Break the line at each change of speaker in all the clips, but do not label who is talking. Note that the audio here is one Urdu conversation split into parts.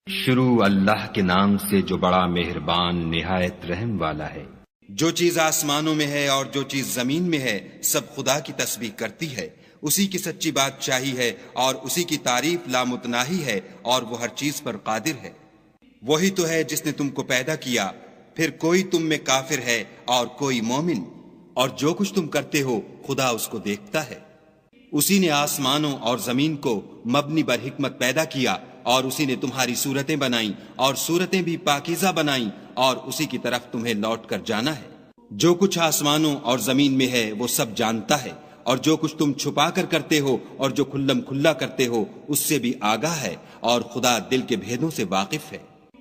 شروع اللہ کے نام سے جو بڑا مہربان نہایت رحم والا ہے۔
جو چیز آسمانوں میں ہے اور جو چیز زمین میں ہے سب خدا کی تسبیح کرتی ہے، اسی کی سچی بادشاہی ہے اور اسی کی تعریف لامتناہی ہے اور وہ ہر چیز پر قادر ہے۔ وہی تو ہے جس نے تم کو پیدا کیا، پھر کوئی تم میں کافر ہے اور کوئی مومن، اور جو کچھ تم کرتے ہو خدا اس کو دیکھتا ہے۔ اسی نے آسمانوں اور زمین کو مبنی بر حکمت پیدا کیا، اور اسی نے تمہاری صورتیں بنائیں اور صورتیں بھی پاکیزہ بنائیں، اور اسی کی طرف تمہیں لوٹ کر جانا ہے۔ جو کچھ آسمانوں اور زمین میں ہے وہ سب جانتا ہے، اور جو کچھ تم چھپا کر کرتے ہو اور جو کھلم کھلا کرتے ہو اس سے بھی آگاہ ہے، اور خدا دل کے بھیدوں سے واقف ہے۔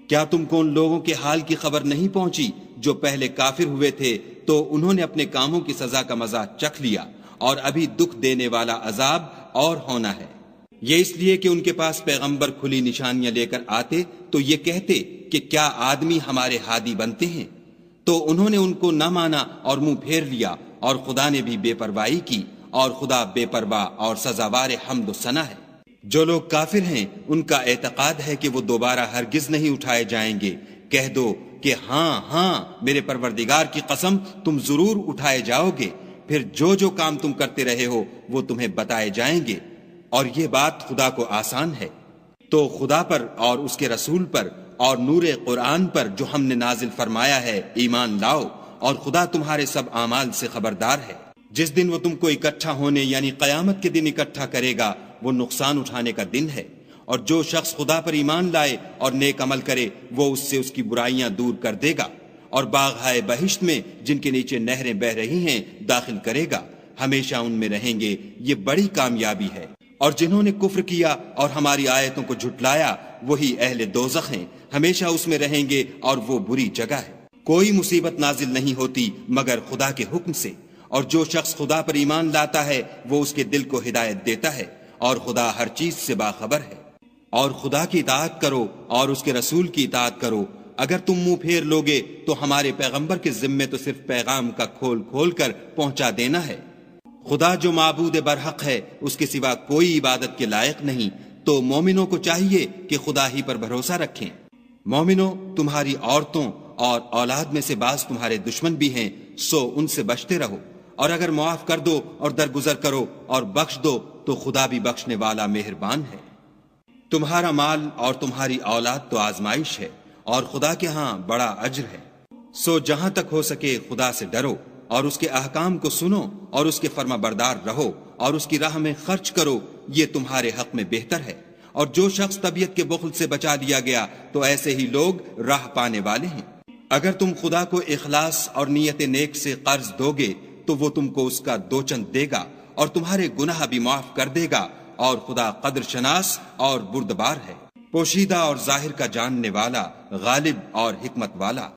کیا تم کو ان لوگوں کے حال کی خبر نہیں پہنچی جو پہلے کافر ہوئے تھے تو انہوں نے اپنے کاموں کی سزا کا مزہ چکھ لیا، اور ابھی دکھ دینے والا عذاب اور ہونا ہے۔ یہ اس لیے کہ ان کے پاس پیغمبر کھلی نشانیاں لے کر آتے تو یہ کہتے کہ کیا آدمی ہمارے ہادی بنتے ہیں، تو انہوں نے ان کو نہ مانا اور منہ پھیر لیا، اور خدا نے بھی بے پرواہی کی، اور خدا بے پرواہ اور سزاوار حمد و ثنا ہے۔ جو لوگ کافر ہیں ان کا اعتقاد ہے کہ وہ دوبارہ ہرگز نہیں اٹھائے جائیں گے۔ کہہ دو کہ ہاں ہاں میرے پروردگار کی قسم تم ضرور اٹھائے جاؤ گے، پھر جو جو کام تم کرتے رہے ہو وہ تمہیں بتائے جائیں گے، اور یہ بات خدا کو آسان ہے۔ تو خدا پر اور اس کے رسول پر اور نور قرآن پر جو ہم نے نازل فرمایا ہے ایمان لاؤ، اور خدا تمہارے سب اعمال سے خبردار ہے۔ جس دن وہ تم کو اکٹھا ہونے یعنی قیامت کے دن اکٹھا کرے گا وہ نقصان اٹھانے کا دن ہے، اور جو شخص خدا پر ایمان لائے اور نیک عمل کرے وہ اس سے اس کی برائیاں دور کر دے گا، اور باغہائے بہشت میں جن کے نیچے نہریں بہ رہی ہیں داخل کرے گا، ہمیشہ ان میں رہیں گے، یہ بڑی کامیابی ہے۔ اور جنہوں نے کفر کیا اور ہماری آیتوں کو جھٹلایا وہی اہل دوزخ ہیں، ہمیشہ اس میں رہیں گے اور وہ بری جگہ ہے۔ کوئی مصیبت نازل نہیں ہوتی مگر خدا کے حکم سے، اور جو شخص خدا پر ایمان لاتا ہے وہ اس کے دل کو ہدایت دیتا ہے، اور خدا ہر چیز سے باخبر ہے۔ اور خدا کی اطاعت کرو اور اس کے رسول کی اطاعت کرو۔ اگر تم منہ پھیر لوگے تو ہمارے پیغمبر کے ذمے تو صرف پیغام کا کھول کھول کر پہنچا دینا ہے۔ خدا جو معبود برحق ہے اس کے سوا کوئی عبادت کے لائق نہیں، تو مومنوں کو چاہیے کہ خدا ہی پر بھروسہ رکھیں۔ مومنوں، تمہاری عورتوں اور اولاد میں سے بعض تمہارے دشمن بھی ہیں، سو ان سے بچتے رہو، اور اگر معاف کر دو اور درگزر کرو اور بخش دو تو خدا بھی بخشنے والا مہربان ہے۔ تمہارا مال اور تمہاری اولاد تو آزمائش ہے، اور خدا کے ہاں بڑا اجر ہے۔ سو جہاں تک ہو سکے خدا سے ڈرو، اور اس کے احکام کو سنو اور اس کے فرما بردار رہو، اور اس کی راہ میں خرچ کرو، یہ تمہارے حق میں بہتر ہے۔ اور جو شخص طبیعت کے بخل سے بچا دیا گیا تو ایسے ہی لوگ راہ پانے والے ہیں۔ اگر تم خدا کو اخلاص اور نیت نیک سے قرض دو گے تو وہ تم کو اس کا دو چند دے گا، اور تمہارے گناہ بھی معاف کر دے گا، اور خدا قدر شناس اور بردبار ہے، پوشیدہ اور ظاہر کا جاننے والا، غالب اور حکمت والا۔